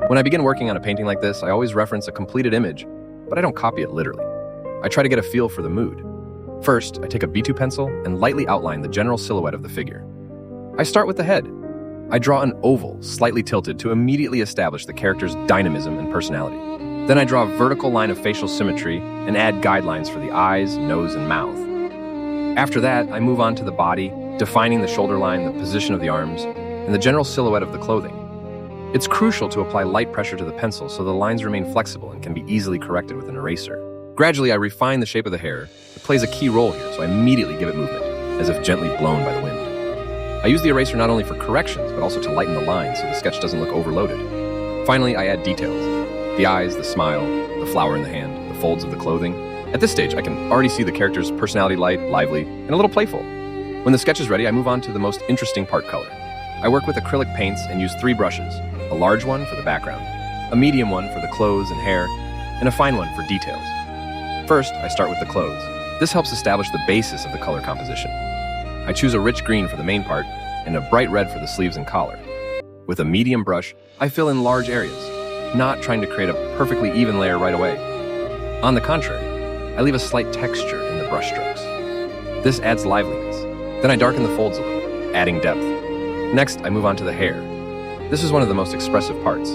When I begin working on a painting like this, I always reference a completed image, but I don't copy it literally. I try to get a feel for the mood. First, I take a B2 pencil and lightly outline the general silhouette of the figure. I start with the head. I draw an oval, slightly tilted, to immediately establish the character's dynamism and personality. Then I draw a vertical line of facial symmetry and add guidelines for the eyes, nose, and mouth. After that, I move on to the body, defining the shoulder line, the position of the arms, and the general silhouette of the clothing. It's crucial to apply light pressure to the pencil so the lines remain flexible and can be easily corrected with an eraser. Gradually, I refine the shape of the hair. It plays a key role here, so I immediately give it movement, as if gently blown by the wind. I use the eraser not only for corrections, but also to lighten the lines so the sketch doesn't look overloaded. Finally, I add details. The eyes, the smile, the flower in the hand, the folds of the clothing. At this stage, I can already see the character's personality light, lively, and a little playful. When the sketch is ready, I move on to the most interesting part, color. I work with acrylic paints and use 3 brushes, a large one for the background, a medium one for the clothes and hair, and a fine one for details. First, I start with the clothes. This helps establish the basis of the color composition. I choose a rich green for the main part and a bright red for the sleeves and collar. With a medium brush, I fill in large areas, not trying to create a perfectly even layer right away. On the contrary, I leave a slight texture in the brush strokes. This adds liveliness. Then I darken the folds a little, adding depth. Next, I move on to the hair. This is one of the most expressive parts.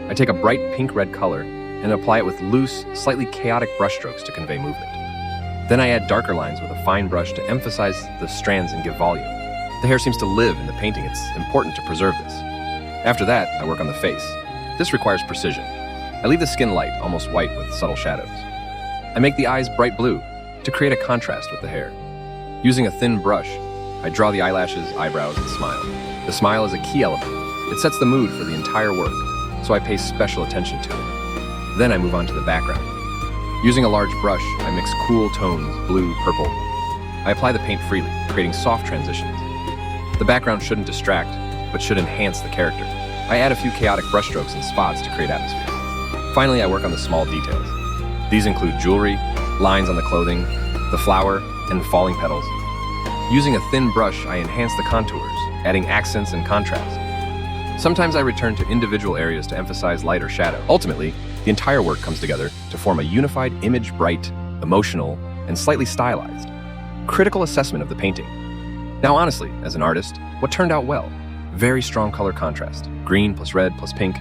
I take a bright pink-red color and apply it with loose, slightly chaotic brushstrokes to convey movement. Then I add darker lines with a fine brush to emphasize the strands and give volume. The hair seems to live in the painting. It's important to preserve this. After that, I work on the face. This requires precision. I leave the skin light, almost white with subtle shadows. I make the eyes bright blue to create a contrast with the hair. Using a thin brush, I draw the eyelashes, eyebrows, and smile. The smile is a key element. It sets the mood for the entire work, so I pay special attention to it. Then I move on to the background. Using a large brush, I mix cool tones, blue, purple. I apply the paint freely, creating soft transitions. The background shouldn't distract, but should enhance the character. I add a few chaotic brushstrokes and spots to create atmosphere. Finally, I work on the small details. These include jewelry, lines on the clothing, the flower, and falling petals. Using a thin brush, I enhance the contours, adding accents and contrast. Sometimes I return to individual areas to emphasize light or shadow. Ultimately, the entire work comes together to form a unified image, bright, emotional, and slightly stylized. Critical assessment of the painting. Now honestly, as an artist, what turned out well? Very strong color contrast, green plus red plus pink.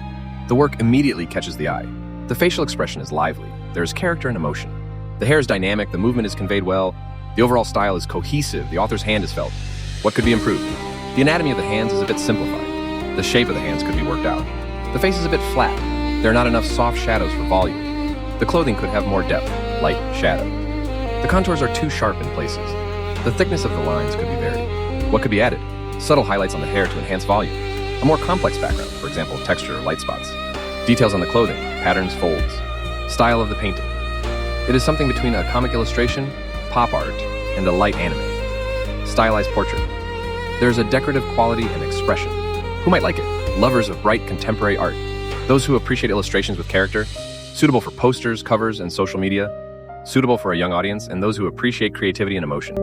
The work immediately catches the eye. The facial expression is lively. There is character and emotion. The hair is dynamic, the movement is conveyed well, the overall style is cohesive, the author's hand is felt. What could be improved? The anatomy of the hands is a bit simplified. The shape of the hands could be worked out. The face is a bit flat. There are not enough soft shadows for volume. The clothing could have more depth, light, shadow. The contours are too sharp in places. The thickness of the lines could be varied. What could be added? Subtle highlights on the hair to enhance volume. A more complex background, for example, texture or light spots. Details on the clothing, patterns, folds. Style of the painting. It is something between a comic illustration, pop art, and a light anime. Stylized portrait. There is a decorative quality and expression. Who might like it? Lovers of bright contemporary art. Those who appreciate illustrations with character. Suitable for posters, covers, and social media. Suitable for a young audience, and those who appreciate creativity and emotion.